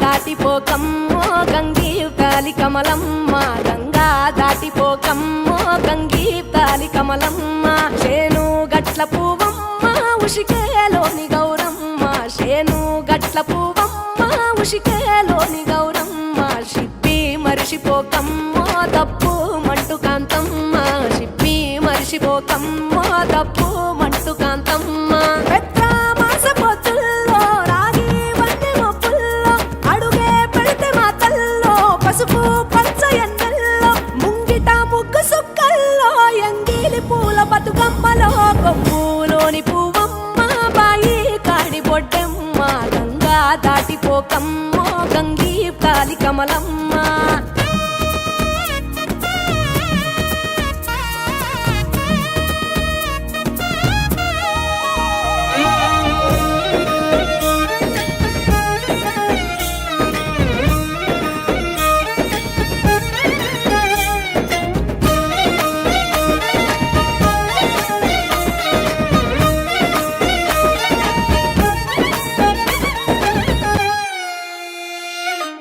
దాటిపోకమ్మో గంగీతాలి కమలమ్మ, గంగా దాటిపోకమ్మో గంగీతాలి కమలమ్మ. శేను గట్ల పువ్వమ్మ ఉషికేలోని గౌరమ్మ, శేను గట్ల పువ్వమ్మ ఉషికేలోని గౌరమ్మ. షిప్పి మరిషిపోకమ్మో తప్పు మంటు కాంతమ్మ, షిప్పి మరిషిపోకమ్మో తప్పు మంటు కాంతమ్మ. పసుపు పచ్చ ఎన్నెల్లో ముంగిట ముగ్గు సుక్కల్లో ఎంగిలి పూల బతుకమ్మలో కొమ్ములోని పువ్వమ్మ బాయి కాడి బొడ్డెమ్మ, గంగా దాటిపోకమ్మో గంగీతాలి కమలమ్మ.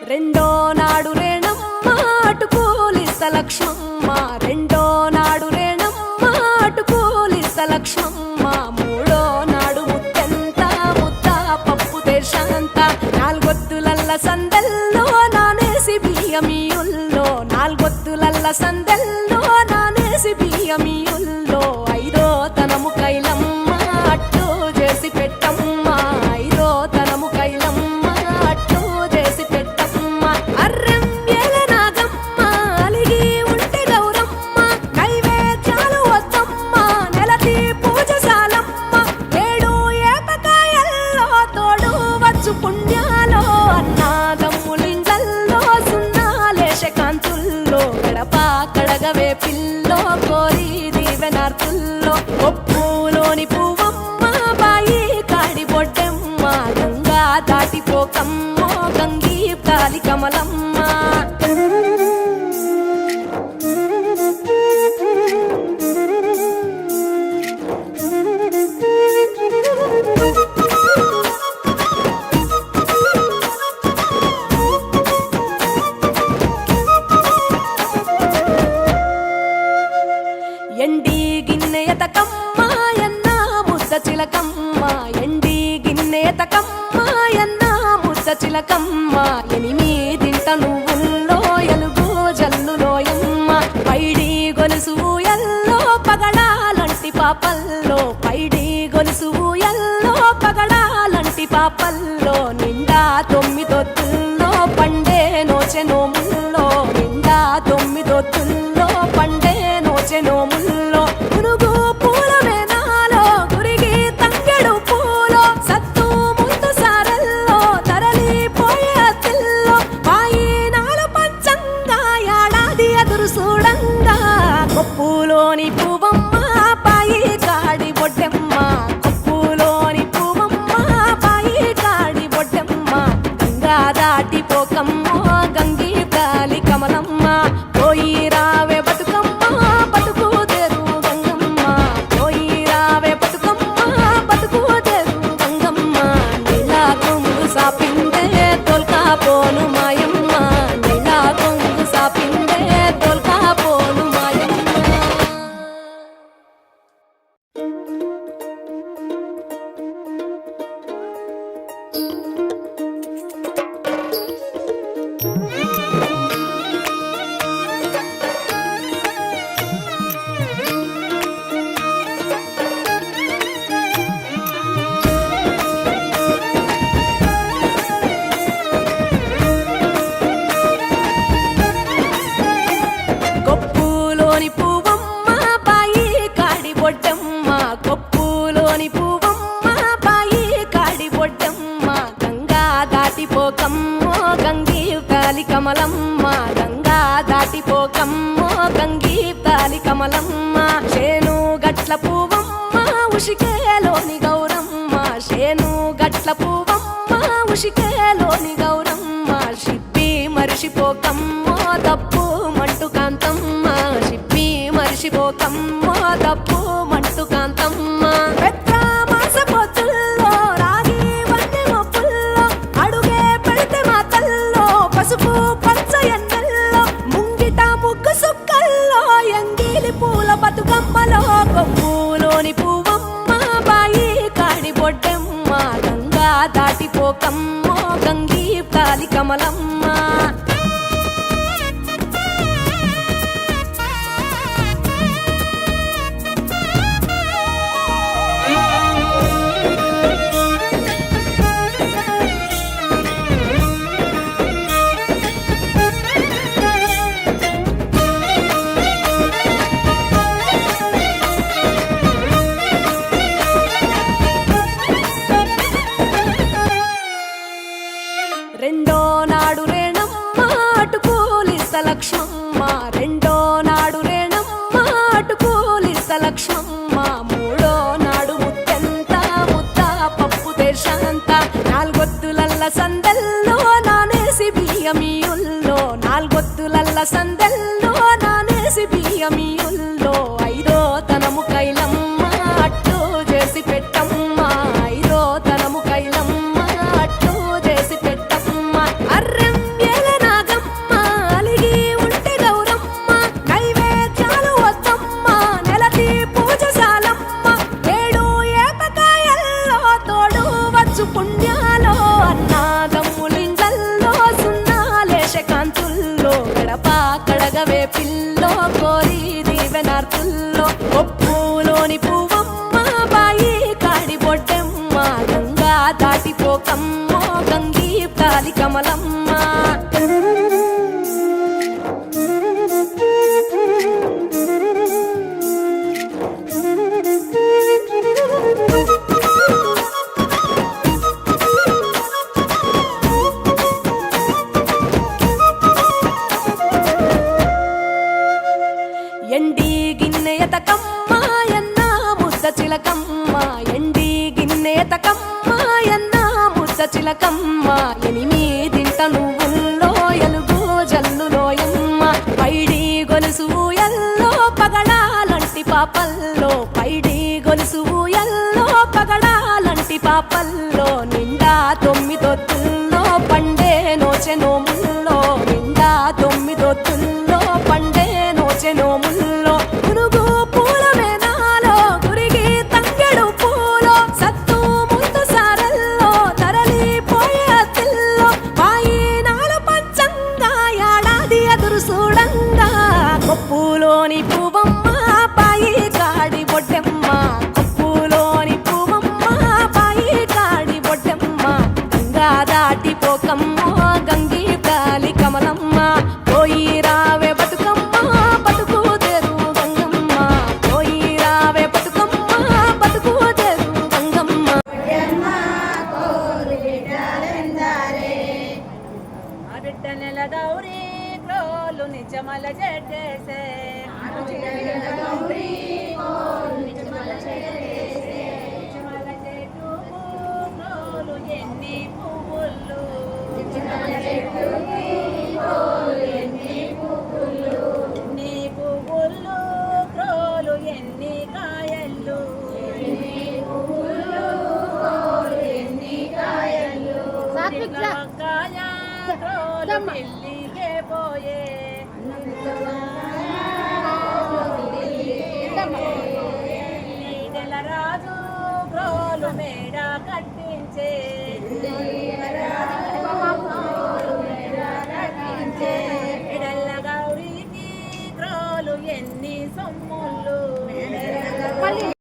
రెండో నాడు రేణమ్మ అటుకూలిస్త లక్ష్మమ్మ, రెండో నాడు రేణమ్మ అటుకూలిస్త లక్ష్మమ్మ. మూడో నాడు ముత్తెంత ముద్ద పప్పు దేశంత, నాలుగొత్తులల్ల సందెల్లో నానేసి బియ్యమియుల్లో, నాలుగొత్తులల్ల సందెల్లో నానేసి బియ్యమియుల్లో. ఐదో తనము కైలమ్మ అట్టు చేసి పెట్టమ్మ, ఐదో తనము కైలమ్మ అట్టు చేసి పెట్టమ్మ. అర్రం ఏల నాగమ్మ అలిగి ఉంటే గౌరమ్మ, నైవేద్యాలు వద్దమ్మ నెలతి పూజశాలమ్మ. ఏడు ఏపకాయల్లో తోడు వచ్చు పుణ్యాలో, అన్నాదమ్ములింగల్లో సున్నాలేశ కాంతుల్లో. గడప కడగవే పిల్లో కోరి దీవెనార్తుల్లో, ఒప్పులోని పువ్వమ్మ బాయి కాడి బొడ్డెమ్మ, గంగా దాటిపోకమ్మో గంగీతాలి కమలమ్మ. ఎండి గిన్నెయతకమ్మ ఎన్న ముద్ద చిలకమ్మ, ఎండి గిన్నెయతకమ్మ ఎన్న ముద్ద చిలకమ్మ. ఎనిమిదింట నువ్వుల్లో ఎలుగు జల్లులోయమ్మ, పైడి గొలుసు ఎల్లో పగడాలంటి పాపల్లో, పైడి గొలుసు ఎల్లో పగడాలంటి పాపల్లో. నిండా తొమ్మిదొత్తుల్లో పండే నోచె నోముల్లో, నిండా తొమ్మిదొత్తుల్లో పండే నోచె నోముల్లో. పునుగు పూల వేనాలో గురిగి తంగెడు పూలో, సత్తు ముందు సారల్లో తరలిపోయే అత్తిల్లో. వాయినాలు పంచంగా ఏడాది ఎదురు చూడంగా, కొప్పులోని పువ్వమ్మ బాయి కాడి బొడ్డెమ్మ, కొప్పులోని పువ్వమ్మ బాయి కాడి కొప్పులోని పువ్వమ్మ బాయి కాడి బొడ్డమ్మ గంగా దాటిపోకమ్మో గంగీ తాలి కమలమ్మ గంగా దాటిపోకమ్మో గంగీ తాలి కమలమ్మ శేను గట్ల పువ్వమ్మ ఉషికేలోని గౌరమ్మ శేను గట్ల పువ్వమ్మ ఉషికేలోని గౌరమ్మ షిప్పి మరిషిపోకమ్మో తప్పు మంటు కాంతమ్మ షిప్పి మరిషిపోకమ్మో తప్పు మంటు కాంతమ్మ పెద్ద మాసపోతుల్లో రాగి వంటి మొప్పుల్లో అడుగే పెడితే మా తల్లో పసుపు పచ్చ ఎన్నెల్లో ముంగిట ముగ్గు సుక్కల్లో ఎంగిలి పూల బతుకమ్మలో కొప్పులోని పువ్వమ్మ బాయి కాడి బొడ్డెమ్మ గంగా దాటిపోకమ్మో గంగీ తాలి కమలమ్మ రెండో నాడు రేణమ్మ అటుకూలిస్త లక్ష్మమ్మ రెండో నాడు రేణమ్మ అటుకూలిస్త లక్ష్మమ్మ మూడో నాడు ముత్తెంత ముద్ద పప్పు దేశంత నాలుగొత్తులల్ల సందెల్లో నానేసి బియ్యమియుల్లో నాలుగొత్తులల్ల సందెల్లో నానేసి బియ్యమియుల్లో ఐదో తనము కైలమ్మ అట్టు చేసి పెట్టమ్మ ఐదో తనము కైలమ్మ అట్టు చేసి పెట్టమ్మ అర్రం ఏలనాగమ్మ అలిగి ఉంటే గౌరమ్మ నైవేద్యాలు వద్దమ్మ నెలతి పూజశాలమ్మ ఏడు ఏపకాయల్లో తోడు వచ్చు పుణ్యాలో అన్నాదమ్ములింగల్లో సున్నాలేశ కాంతుల్లో గడప కడగవే పిల్లో కోరి దీవెనార్తుల్లో ఒప్పులోని పువ్వమ్మ బాయి కాడి బొడ్డెమ్మ గంగా దాటిపోకమ్మో గంగీ తాలి కమలమ్మ ఎండి గిన్నె ఎతకమ్మ ఎన్న ముద్ద చిలకమ్మ ఎండి గిన్నె ఎతకమ్మ ఎన్న ముద్ద చిలకమ్మ ఎనిమిదింట నువ్వుల్లో ఎలుగు జల్లులోయమ్మ పైడి గొలుసు ఎల్లో పగడాలంటి పాపల్లో పైడి గొలుసు ఎల్లో పగడాలంటి పాపల్లో నిండా తొమ్మిదొత్తుల్లో పండే నోచె నోముల్లో నిండా తొమ్మిదొత్తుల్లో పండే నోచె నోముల్లో పునుగు పూల మేనాలో గురిగి తంగెడు పూలో సత్తు ముందు సారల్లో తరలిపోయే అత్తిల్లో పాయి నాలు పంచంగా ఏడాది ఎదురు చూడంగా కొప్పులోని పువ్వమ్మ పాయి కాడి బొడ్డెమ్మ కొప్పులోని పువ్వమ్మ పాయి కాడి బొడ్డెమ్మ గంగా దాటిపోకమ్మో గంగీ తాలి కమలమ్మ పోయి రావే బతుకమ్మ బతుకు తెరు గంగమ్మ పోయి రావే బతుకమ్మ బతుకు తెరు గంగమ్మ బిడ్డ నెల గౌరీ క్రోలు నిజమల చెడ్డేసే నిజమల చెట్టు క్రోలు ఎన్ని పువ్వులు ఎన్ని పువ్వులు క్రోలు ఎన్ని కాయలు కాయ క్రోలు పెళ్ళికే పోయే రాజు క్రోలు మేడ కట్టించే